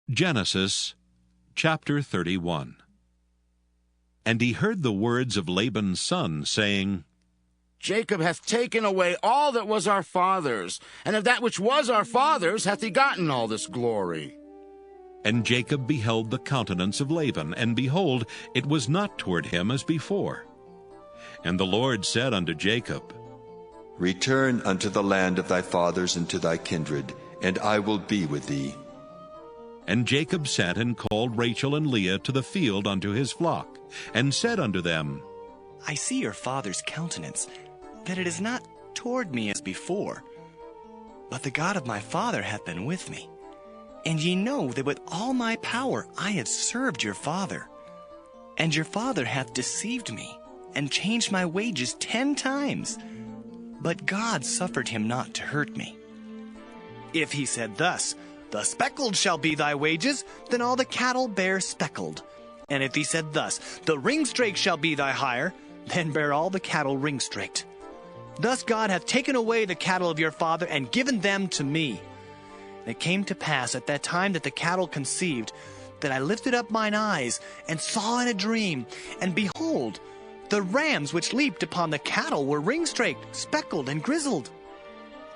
Genesis chapter 31. And he heard the words of Laban's son, saying, Jacob hath taken away all that was our father's, and of that which was our father's hath he gotten all this glory. And Jacob beheld the countenance of Laban, and behold, it was not toward him as before. And the Lord said unto Jacob, Return unto the land of thy fathers and to thy kindred, and I will be with thee. And Jacob sent and called Rachel and Leah to the field unto his flock, and said unto them, I see your father's countenance, that it is not toward me as before. But the God of my father hath been with me. And ye know that with all my power I have served your father. And your father hath deceived me, and changed my wages 10 times. But God suffered him not to hurt me. If he said thus, The speckled shall be thy wages, then all the cattle bear speckled. And if he said thus, The ringstraked shall be thy hire, then bear all the cattle ringstraked. Thus God hath taken away the cattle of your father, and given them to me. And it came to pass at that time that the cattle conceived, that I lifted up mine eyes, and saw in a dream, and behold, the rams which leaped upon the cattle were ringstraked, speckled, and grizzled.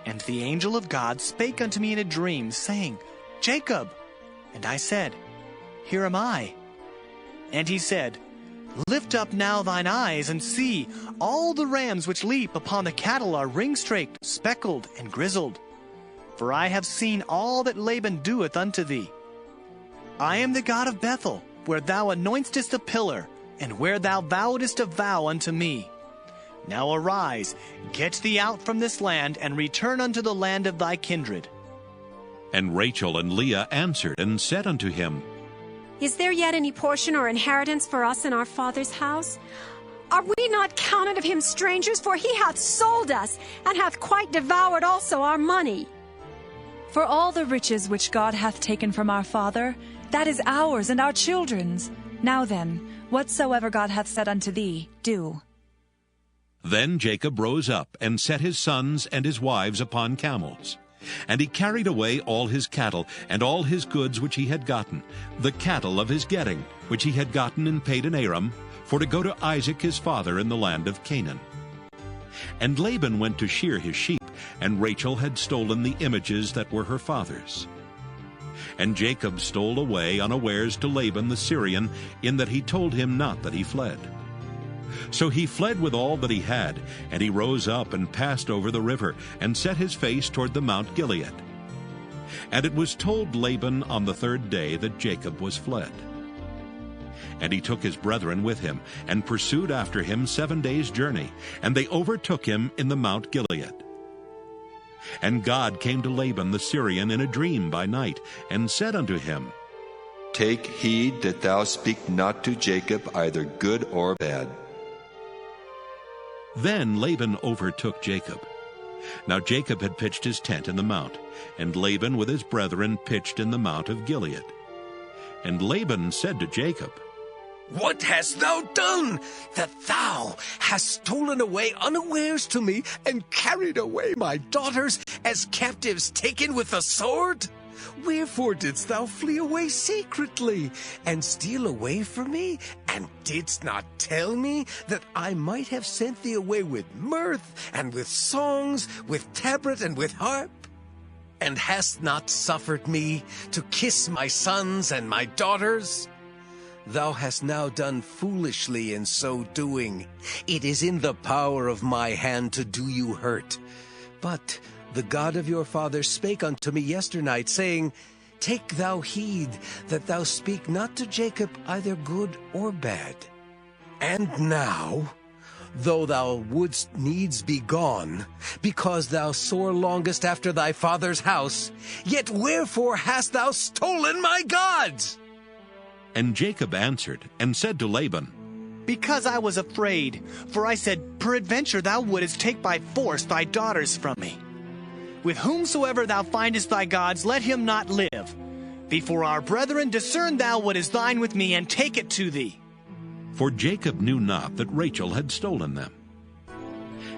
And the angel of God spake unto me in a dream, saying, Jacob. And I said, Here am I. And he said, Lift up now thine eyes, and see, all the rams which leap upon the cattle are ringstraked, speckled, and grizzled. For I have seen all that Laban doeth unto thee. I am the God of Bethel, where thou anointest a pillar, and where thou vowedest a vow unto me. Now arise, get thee out from this land, and return unto the land of thy kindred. And Rachel and Leah answered and said unto him, Is there yet any portion or inheritance for us in our father's house? Are we not counted of him strangers? For he hath sold us, and hath quite devoured also our money. For all the riches which God hath taken from our father, that is ours and our children's. Now then, whatsoever God hath said unto thee, do. Then Jacob rose up, and set his sons and his wives upon camels. And he carried away all his cattle, and all his goods which he had gotten, the cattle of his getting, which he had gotten in Padan Aram, for to go to Isaac his father in the land of Canaan. And Laban went to shear his sheep, and Rachel had stolen the images that were her father's. And Jacob stole away unawares to Laban the Syrian, in that he told him not that he fled. So he fled with all that he had, and he rose up and passed over the river, and set his face toward the Mount Gilead. And it was told Laban on the 3rd day that Jacob was fled. And he took his brethren with him, and pursued after him 7 days' journey, and they overtook him in the Mount Gilead. And God came to Laban the Syrian in a dream by night, and said unto him, Take heed that thou speak not to Jacob either good or bad. Then Laban overtook Jacob. Now Jacob had pitched his tent in the mount, and Laban with his brethren pitched in the mount of Gilead. And Laban said to Jacob, What hast thou done, that thou hast stolen away unawares to me, and carried away my daughters as captives taken with the sword? Wherefore didst thou flee away secretly, and steal away from me, and didst not tell me that I might have sent thee away with mirth, and with songs, with tabret, and with harp? And hast not suffered me to kiss my sons and my daughters? Thou hast now done foolishly in so doing. It is in the power of my hand to do you hurt. But the God of your father spake unto me yesternight, saying, Take thou heed that thou speak not to Jacob either good or bad. And now, though thou wouldst needs be gone, because thou sore longest after thy father's house, yet wherefore hast thou stolen my gods? And Jacob answered and said to Laban, Because I was afraid, for I said, Peradventure thou wouldest take by force thy daughters from me. With whomsoever thou findest thy gods, let him not live. Before our brethren, discern thou what is thine with me, and take it to thee. For Jacob knew not that Rachel had stolen them.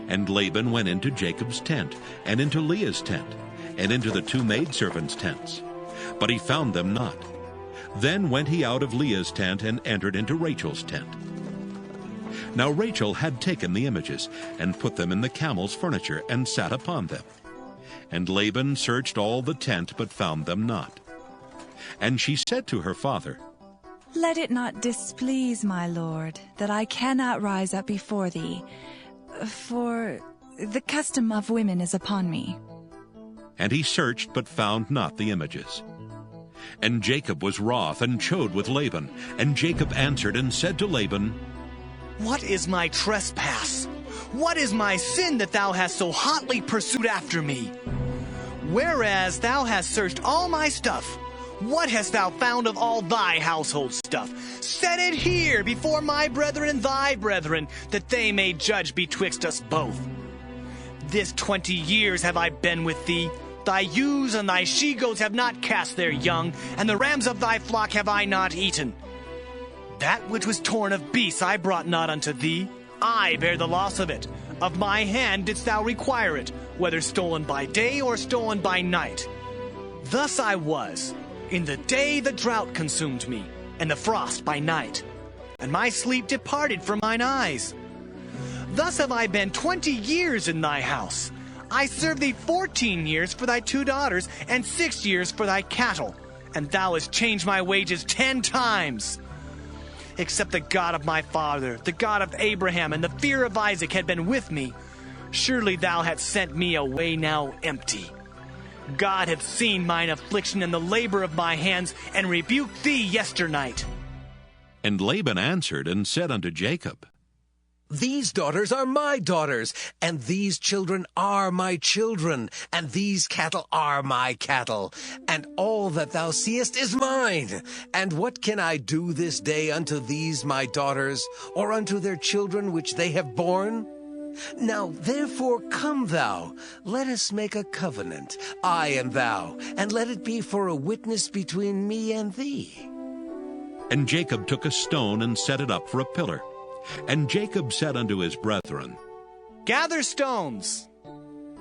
And Laban went into Jacob's tent, and into Leah's tent, and into the 2 maidservants' tents. But he found them not. Then went he out of Leah's tent and entered into Rachel's tent. Now Rachel had taken the images, and put them in the camel's furniture, and sat upon them. And Laban searched all the tent, but found them not. And she said to her father, Let it not displease my lord, that I cannot rise up before thee, for the custom of women is upon me. And he searched, but found not the images. And Jacob was wroth, and chode with Laban. And Jacob answered and said to Laban, What is my trespass? What is my sin that thou hast so hotly pursued after me? Whereas thou hast searched all my stuff, what hast thou found of all thy household stuff? Set it here before my brethren and thy brethren, that they may judge betwixt us both. This 20 years have I been with thee. Thy ewes and thy she-goats have not cast their young, and the rams of thy flock have I not eaten. That which was torn of beasts I brought not unto thee. I bear the loss of it. Of my hand didst thou require it, whether stolen by day or stolen by night. Thus I was. In the day the drought consumed me, and the frost by night. And my sleep departed from mine eyes. Thus have I been 20 years in thy house. I served thee 14 years for thy 2 daughters, and 6 years for thy cattle. And thou hast changed my wages 10 times. Except the God of my father, the God of Abraham, and the fear of Isaac had been with me, surely thou hadst sent me away now empty. God hath seen mine affliction and the labor of my hands, and rebuked thee yesternight. And Laban answered and said unto Jacob, These daughters are my daughters, and these children are my children, and these cattle are my cattle, and all that thou seest is mine. And what can I do this day unto these my daughters, or unto their children which they have borne? Now therefore come thou, let us make a covenant, I and thou, and let it be for a witness between me and thee. And Jacob took a stone and set it up for a pillar. And Jacob said unto his brethren, Gather stones.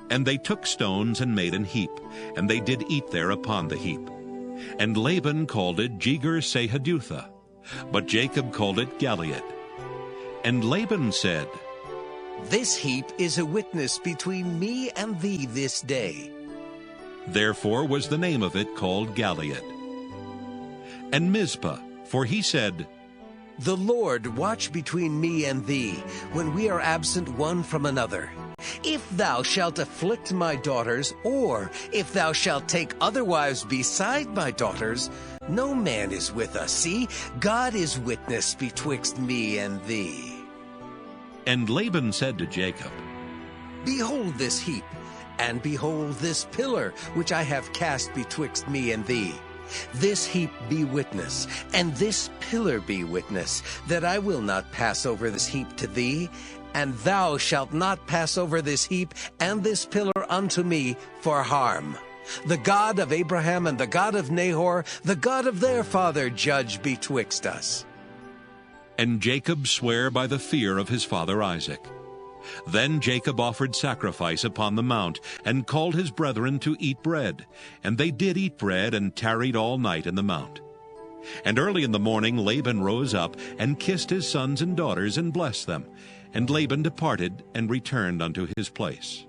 And they took stones and made an heap, and they did eat there upon the heap. And Laban called it Jegar-sahadutha, but Jacob called it Gilead. And Laban said, This heap is a witness between me and thee this day. Therefore was the name of it called Gilead. And Mizpah, for he said, The Lord watch between me and thee, when we are absent one from another. If thou shalt afflict my daughters, or if thou shalt take other wives beside my daughters, no man is with us. See, God is witness betwixt me and thee. And Laban said to Jacob, Behold this heap, and behold this pillar, which I have cast betwixt me and thee. This heap be witness, and this pillar be witness, that I will not pass over this heap to thee, and thou shalt not pass over this heap and this pillar unto me for harm. The God of Abraham and the God of Nahor, the God of their father, judge betwixt us. And Jacob sware by the fear of his father Isaac. Then Jacob offered sacrifice upon the mount, and called his brethren to eat bread. And they did eat bread, and tarried all night in the mount. And early in the morning Laban rose up, and kissed his sons and daughters, and blessed them. And Laban departed, and returned unto his place.